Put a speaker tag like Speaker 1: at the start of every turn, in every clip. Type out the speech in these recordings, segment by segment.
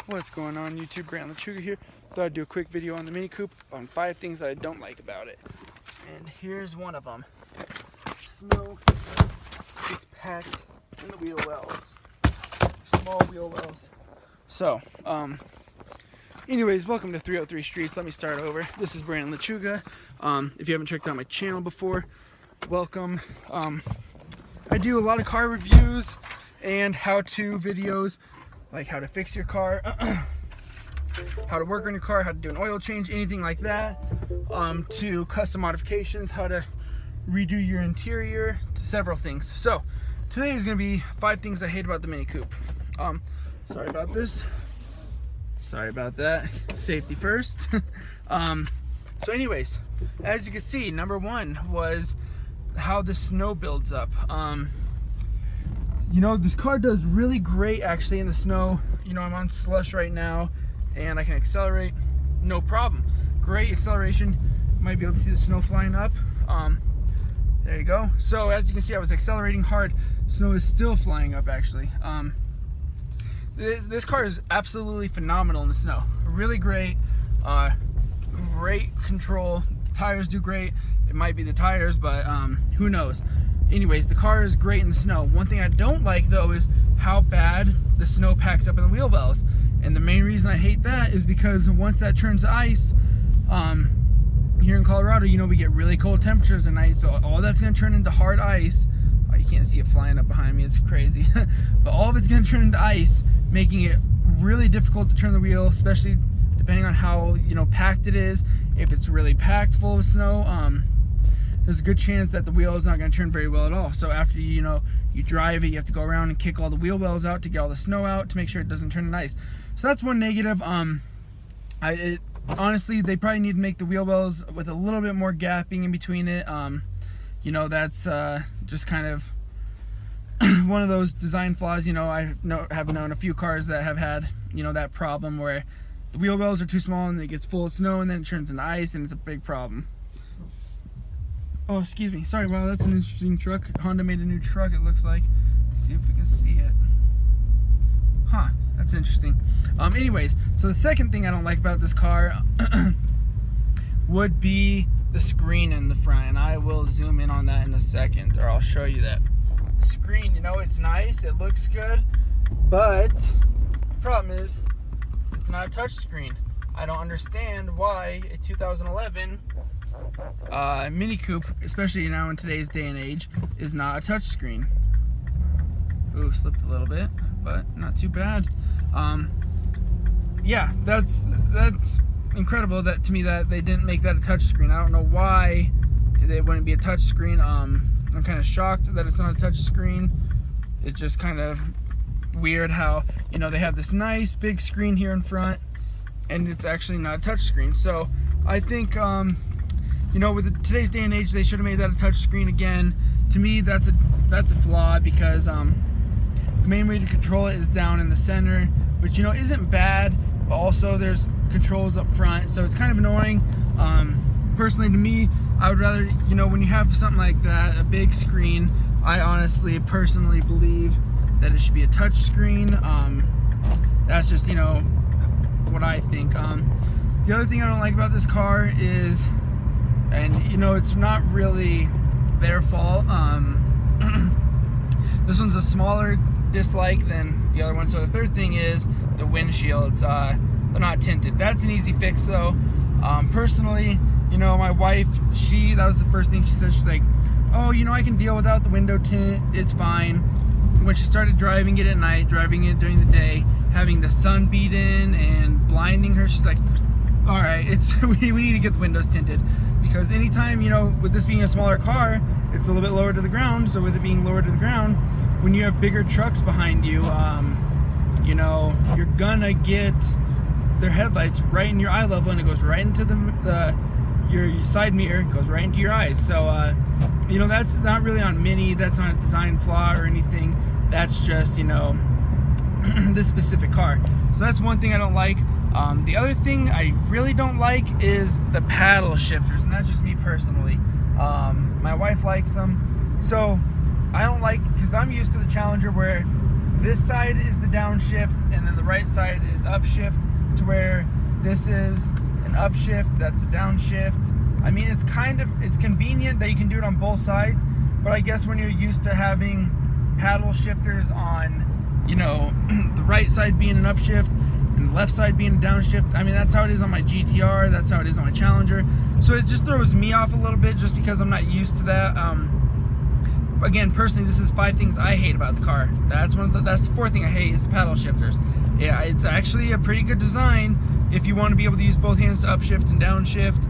Speaker 1: What's going on YouTube? Brandon Lechuga here. Thought I'd do a quick video on the Mini Coupe on 5 things that I don't like about it. And here's one of them. Snow gets packed in the wheel wells. Small wheel wells. So, anyways, welcome to 303 Streets. Let me start over. This is Brandon Lechuga. If you haven't checked out my channel before, welcome. I do a lot of car reviews and how-to videos, like how to fix your car, how to work on your car, how to do an oil change, anything like that, to custom modifications, how to redo your interior, to several things. So today is going to be 5 things I hate about the Mini Coupe. Sorry about this. Sorry about that. Safety first. So anyways, as you can see, number 1 was how the snow builds up. You know, this car does really great actually in the snow. You know, I'm on slush right now and I can accelerate, no problem. Great acceleration. Might be able to see the snow flying up. There you go. So as you can see, I was accelerating hard. Snow is still flying up actually. This car is absolutely phenomenal in the snow. Really great. Great control. The tires do great. It might be the tires, but who knows. Anyways, the car is great in the snow. One thing I don't like though is how bad the snow packs up in the wheel wells. And the main reason I hate that is because once that turns to ice, here in Colorado, you know, we get really cold temperatures at night, so all that's gonna turn into hard ice. Oh, you can't see it flying up behind me, it's crazy. But all of it's gonna turn into ice, making it really difficult to turn the wheel, especially depending on how, you know, packed it is. If it's really packed full of snow, there's a good chance that the wheel is not going to turn very well at all. So after you drive it, you have to go around and kick all the wheel wells out to get all the snow out to make sure it doesn't turn to ice. So that's one negative. Honestly, they probably need to make the wheel wells with a little bit more gapping in between it. You know, that's just kind of one of those design flaws. You know, I have known a few cars that have had, you know, that problem where the wheel wells are too small and it gets full of snow and then it turns into ice and it's a big problem. Oh, excuse me. Sorry, wow, that's an interesting truck. Honda made a new truck, it looks like. Let's see if we can see it. Huh, that's interesting. Anyways, so the second thing I don't like about this car would be the screen in the front, and I will zoom in on that in a second, or I'll show you that. The screen, you know, it's nice, it looks good, but the problem is it's not a touch screen. I don't understand why a 2011 Mini Coupe, especially now in today's day and age, is not a touchscreen. Ooh, slipped a little bit, but not too bad. Yeah, that's incredible that to me that they didn't make that a touchscreen. I don't know why it wouldn't be a touchscreen. I'm kind of shocked that it's not a touchscreen. It's just kind of weird how, you know, they have this nice big screen here in front and it's actually not a touchscreen. So I think you know, with today's day and age, they should have made that a touch screen again. To me, that's a flaw because the main way to control it is down in the center, which, you know, isn't bad, but also there's controls up front, so it's kind of annoying. Personally, to me, I would rather, you know, when you have something like that, a big screen, I honestly, personally believe that it should be a touch screen. That's just, you know, what I think. The other thing I don't like about this car is, and you know, it's not really their fault. This one's a smaller dislike than the other one. So the third thing is the windshields. They're not tinted. That's an easy fix though. Personally, you know, my wife, that was the first thing she said. She's like, oh, you know, I can deal without the window tint, it's fine. When she started driving it at night, driving it during the day, having the sun beat in and blinding her, she's like, all right, we need to get the windows tinted, because anytime, you know, with this being a smaller car, it's a little bit lower to the ground. So with it being lower to the ground, when you have bigger trucks behind you, you know, you're gonna get their headlights right in your eye level, and it goes right into your side mirror, it goes right into your eyes. So you know, that's not really on Mini, that's not a design flaw or anything, that's just, you know, this specific car. So that's one thing I don't like. The other thing I really don't like is the paddle shifters, and that's just me personally. My wife likes them, so I don't like, because I'm used to the Challenger where this side is the downshift, and then the right side is the upshift, to where this is an upshift, that's the downshift. I mean, it's convenient that you can do it on both sides, but I guess when you're used to having paddle shifters on, you know, the right side being an upshift and the left side being a downshift, I mean, that's how it is on my GTR, that's how it is on my Challenger. So it just throws me off a little bit just because I'm not used to that. Again, personally, this is 5 things I hate about the car. That's the 4th thing I hate is paddle shifters. Yeah, it's actually a pretty good design if you want to be able to use both hands to upshift and downshift.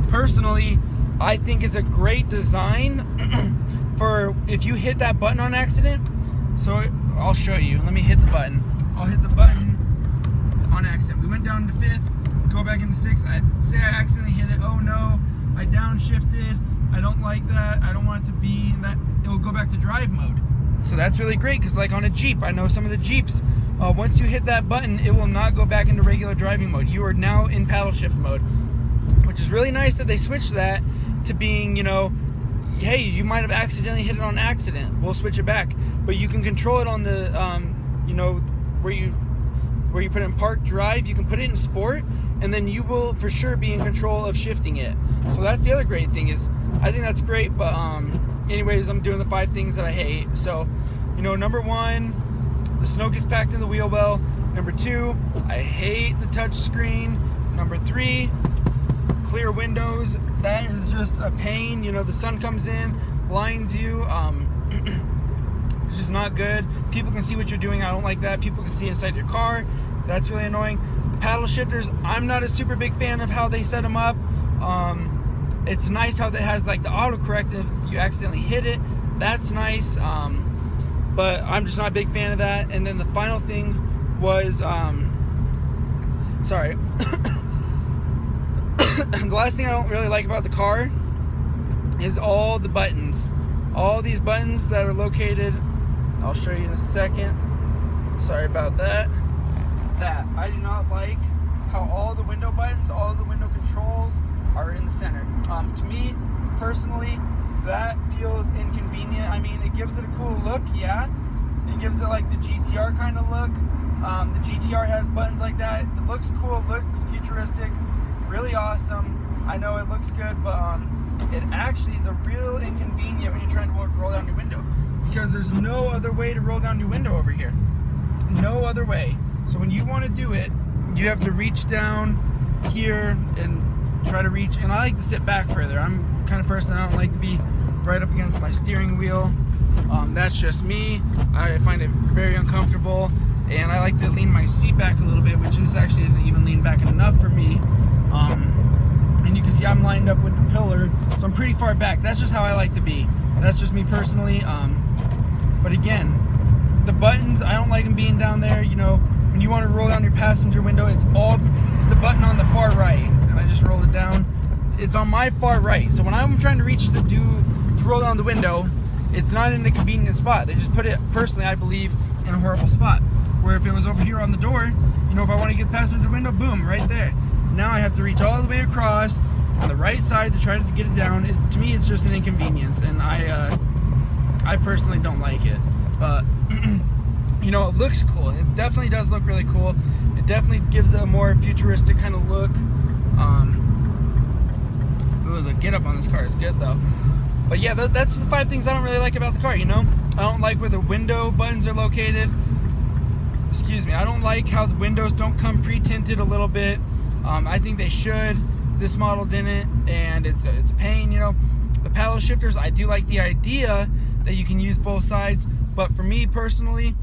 Speaker 1: Personally, I think it's a great design for if you hit that button on accident. So I'll show you. Let me hit the button. I'll hit the button on accident. We went down to 5th, go back into 6th. Say I accidentally hit it. Oh no, I downshifted. I don't like that. I don't want it to be in that. It will go back to drive mode. So that's really great because, like on a Jeep, I know some of the Jeeps, once you hit that button, it will not go back into regular driving mode. You are now in paddle shift mode, which is really nice that they switched that to being, you know, hey, you might have accidentally hit it on accident. We'll switch it back, but you can control it on the, you know, where you put in park, drive. You can put it in sport, and then you will for sure be in control of shifting it. So that's the other great thing is, I think that's great. But anyways, I'm doing the 5 things that I hate. So, you know, number 1, the snow gets packed in the wheel well. Number 2, I hate the touch screen. Number 3, clear windows. That is just a pain. You know, the sun comes in, blinds you. It's just not good. People can see what you're doing. I don't like that. People can see inside your car. That's really annoying. The paddle shifters, I'm not a super big fan of how they set them up. It's nice how that has like the autocorrect if you accidentally hit it. That's nice. But I'm just not a big fan of that. And then the final thing was, sorry. The last thing I don't really like about the car is all the buttons. All these buttons that are located, I'll show you in a second. Sorry about that. I do not like how all the window buttons, all the window controls are in the center. To me, personally, that feels inconvenient. I mean, it gives it a cool look, yeah. It gives it like the GTR kind of look. The GTR has buttons like that. It looks cool, it looks futuristic, really awesome. I know it looks good, but it actually is a real inconvenient when you're trying to roll down your window, because there's no other way to roll down your window over here. No other way. So when you want to do it, you have to reach down here and try to reach, and I like to sit back further. I'm the kind of person, I don't like to be right up against my steering wheel. That's just me. I find it very uncomfortable, and I like to lean my seat back a little bit, which this actually isn't even leaned back enough for me. And you can see I'm lined up with the pillar, so I'm pretty far back. That's just how I like to be. That's just me personally. But again, the buttons, I don't like them being down there. You know, when you want to roll down your passenger window, it's a button on the far right, and I just roll it down. It's on my far right. So when I'm trying to reach to roll down the window, it's not in a convenient spot. They just put it, personally, I believe, in a horrible spot. Where if it was over here on the door, you know, if I want to get the passenger window, boom, right there. Now I have to reach all the way across on the right side to try to get it down. To me, it's just an inconvenience, and I personally don't like it. But you know, it looks cool. It definitely does look really cool. It definitely gives it a more futuristic kind of look. Ooh, the get up on this car is good though. But yeah, that's the 5 things I don't really like about the car. You know, I don't like where the window buttons are located. Excuse me. I don't like how the windows don't come pre-tinted a little bit. I think they should. This model didn't, and it's a pain. You know, the paddle shifters, I do like the idea that you can use both sides, but for me personally,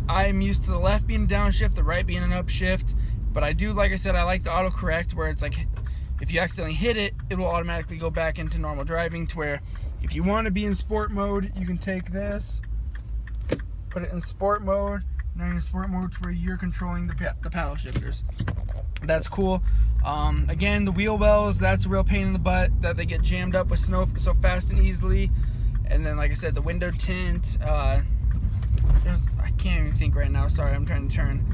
Speaker 1: I'm used to the left being a downshift, the right being an upshift. But I do, like I said, I like the autocorrect where it's like if you accidentally hit it, it will automatically go back into normal driving, to where if you want to be in sport mode, you can take this, put it in sport mode. Now you're in sport mode to where you're controlling the paddle shifters. That's cool. Again, the wheel wells, that's a real pain in the butt that they get jammed up with snow so fast and easily. And then, like I said, the window tint, I can't even think right now. Sorry, I'm trying to turn.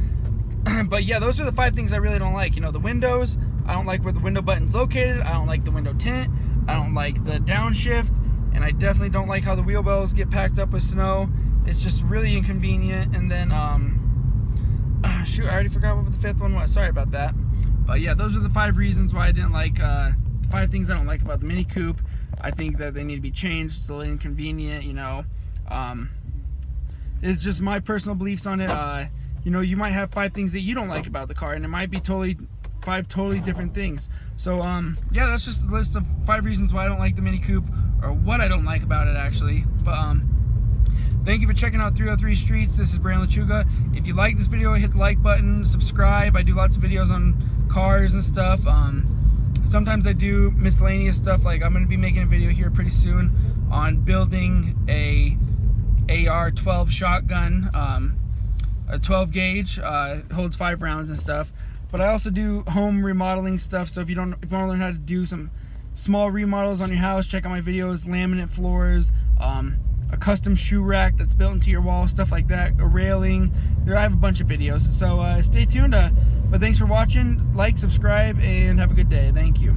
Speaker 1: But yeah, those are the 5 things I really don't like. You know, the windows, I don't like where the window button's located. I don't like the window tint. I don't like the downshift. And I definitely don't like how the wheel wells get packed up with snow. It's just really inconvenient. And then shoot, I already forgot what the fifth one was. Sorry about that. But yeah, those are the 5 reasons why I didn't like 5 things I don't like about the Mini Coupe. I think that they need to be changed. It's a little inconvenient, you know. It's just my personal beliefs on it. You know, you might have 5 things that you don't like about the car, and it might be 5 totally different things. So yeah, that's just the list of 5 reasons why I don't like the Mini Coupe, or what I don't like about it actually. But thank you for checking out 303 Streets. This is Brandon Lechuga. If you like this video, hit the like button, subscribe. I do lots of videos on cars and stuff. Sometimes I do miscellaneous stuff, like I'm going to be making a video here pretty soon on building a AR-12 shotgun, a 12 gauge, holds 5 rounds and stuff. But I also do home remodeling stuff, so if you want to learn how to do some small remodels on your house, check out my videos. Laminate floors, a custom shoe rack that's built into your wall, stuff like that, a railing. I have a bunch of videos, so stay tuned. But thanks for watching. Like, subscribe, and have a good day. Thank you.